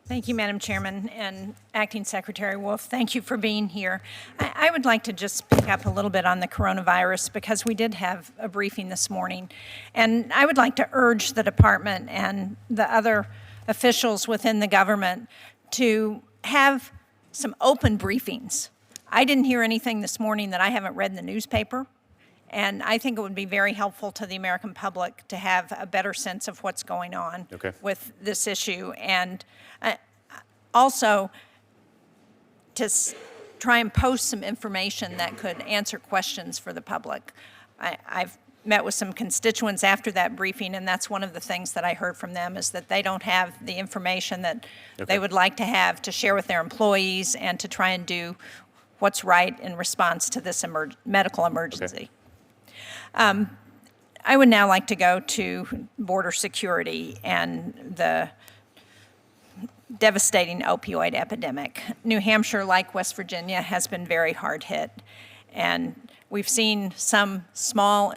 Thank you, Madam Chairman, and Acting Secretary Wolf. Thank you for being here. I would like to just pick up a little bit on the coronavirus because we did have a briefing this morning. And I would like to urge the department and the other officials within the government to have some open briefings. I didn't hear anything this morning that I haven't read in the newspaper. And I think it would be very helpful to the American public to have a better sense of what's going on with this issue. And also to try and post some information that could answer questions for the public. I've met with some constituents after that briefing, and that's one of the things that I heard from them is that they don't have the information that they would like to have to share with their employees and to try and do what's right in response to this medical emergency. I would now like to go to border security and the devastating opioid epidemic. New Hampshire, like West Virginia, has been very hard hit. And we've seen some small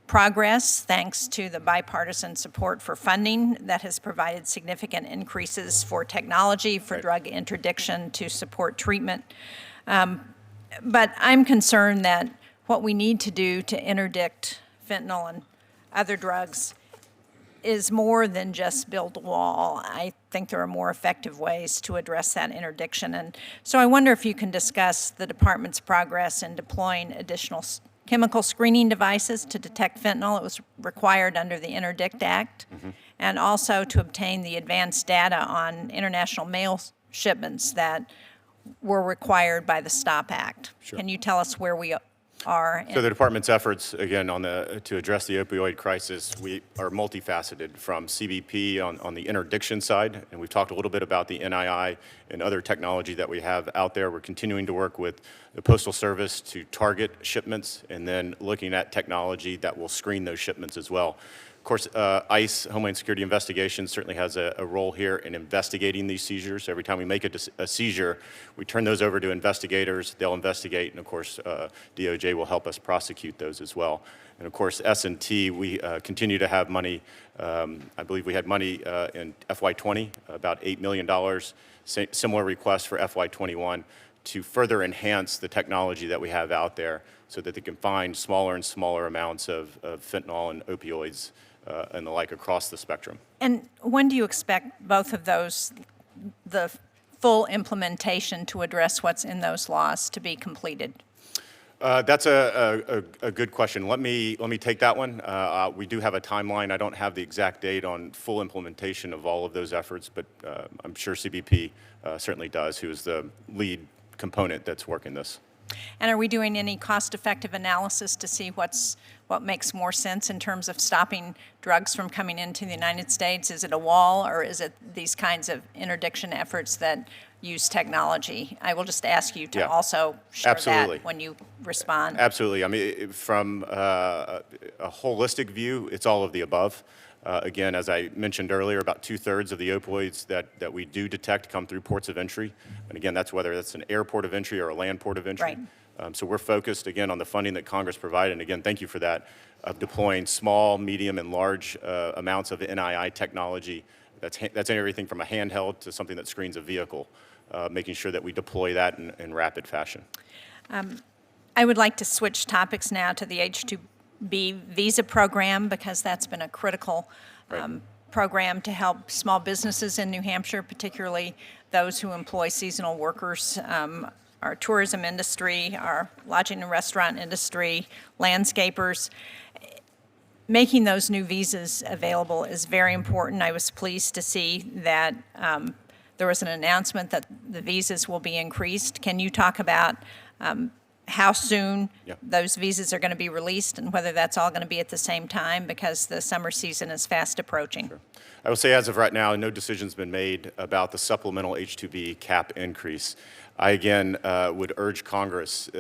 progress thanks to the bipartisan support for funding that has provided significant increases for technology, for drug interdiction to support treatment. But I'm concerned that what we need to do to interdict fentanyl and other drugs is more than just build a wall. I think there are more effective ways to address that interdiction. And so I wonder if you can discuss the department's progress in deploying additional chemical screening devices to detect fentanyl. It was required under the Interdict Act, and also to obtain the advanced data on international mail shipments that were required by the STOP Act. Can you tell us where we are? So the department's efforts, again, to address the opioid crisis, we are multifaceted from CBP on the interdiction side, and we've talked a little bit about the NII and other technology that we have out there. We're continuing to work with the Postal Service to target shipments and then looking at technology that will screen those shipments as well. Of course, ICE, Homeland Security Investigations, certainly has a role here in investigating these seizures. Every time we make a seizure, we turn those over to investigators. They'll investigate, and of course, DOJ will help us prosecute those as well. And of course, S&T, we continue to have money. I believe we had money in FY20, about $8 million, similar request for FY21 to further enhance the technology that we have out there so that they can find smaller and smaller amounts of fentanyl and opioids and the like across the spectrum. And when do you expect both of those, the full implementation to address what's in those laws, to be completed? That's a good question. Let me take that one. We do have a timeline. I don't have the exact date on full implementation of all of those efforts, but I'm sure CBP certainly does, who is the lead component that's working this. And are we doing any cost-effective analysis to see what makes more sense in terms of stopping drugs from coming into the United States? Is it a wall, or is it these kinds of interdiction efforts that use technology? I will just ask you to also share that when you respond. Absolutely. I mean, from a holistic view, it's all of the above. Again, as I mentioned earlier, about 2/3 of the opioids that we do detect come through ports of entry. And again, that's whether that's an airport of entry or a land port of entry. Right. So we're focused, again, on the funding that Congress provided. And again, thank you for that, of deploying small, medium, and large amounts of NII technology. That's everything from a handheld to something that screens a vehicle, making sure that we deploy that in rapid fashion. I would like to switch topics now to the H-2B visa program, because that's been a critical program to help small businesses in New Hampshire, particularly those who employ seasonal workers, our tourism industry, our lodging and restaurant industry, landscapers. Making those new visas available is very important. I was pleased to see that there was an announcement that the visas will be increased. Can you talk about how soon those visas are going to be released and whether that's all going to be at the same time, because the summer season is fast approaching? Sure. I will say, as of right now, no decision's been made about the supplemental H-2B cap increase. I, again, would urge Congress,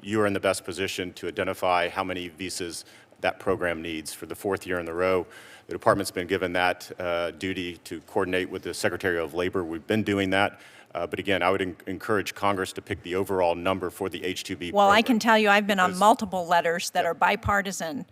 you are in the best position to identify how many visas that program needs. For the 4th year in a row, the department's been given that duty to coordinate with the Secretary of Labor. We've been doing that. But again, I would encourage Congress to pick the overall number for the H-2B Well, program. I can tell you I've been on multiple letters that are bipartisan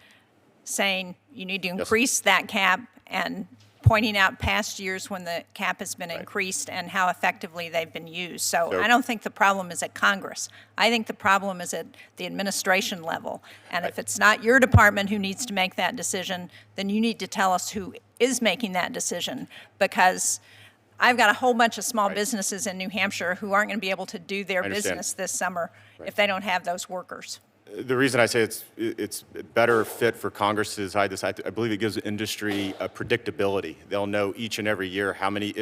saying you need to increase that cap and pointing out past years when the cap has been increased and how effectively they've been used. So I don't think the problem is at Congress. I think the problem is at the administration level. And if it's not your department who needs to make that decision, then you need to tell us who is making that decision, because I've got a whole bunch of small businesses in New Hampshire who aren't going to be able to do their business this summer if they don't have those workers. The reason I say it's better fit for Congress to decide this, I believe it gives industry a predictability. They'll know each and every year how many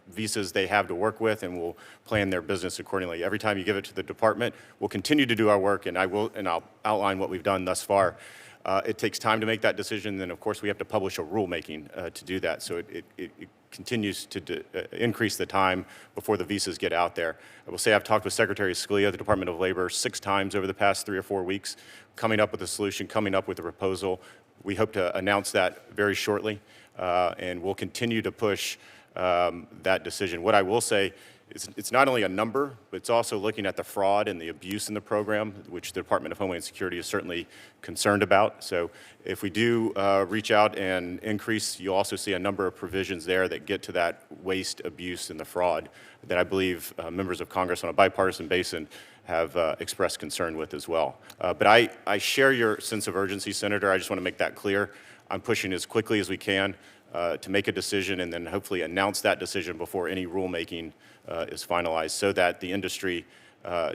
visas they have to work with, and will plan their business accordingly. Every time you give it to the department, we'll continue to do our work, and I'll outline what we've done thus far. It takes time to make that decision, and then of course we have to publish a rulemaking to do that. So it continues to increase the time before the visas get out there. I will say I've talked with Secretary Scalia of the Department of Labor 6 times over the past 3 or 4 weeks, coming up with a solution, coming up with a proposal. We hope to announce that very shortly, and we'll continue to push that decision. What I will say, it's not only a number, but it's also looking at the fraud and the abuse in the program, which the Department of Homeland Security is certainly concerned about. So if we do reach out and increase, you'll also see a number of provisions there that get to that waste, abuse, and the fraud that I believe members of Congress on a bipartisan basis have expressed concern with as well. But I share your sense of urgency, Senator. I just want to make that clear. I'm pushing as quickly as we can to make a decision, and then hopefully announce that decision before any rulemaking is finalized, so that the industry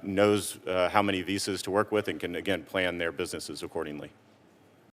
knows how many visas to work with and can, again, plan their businesses accordingly.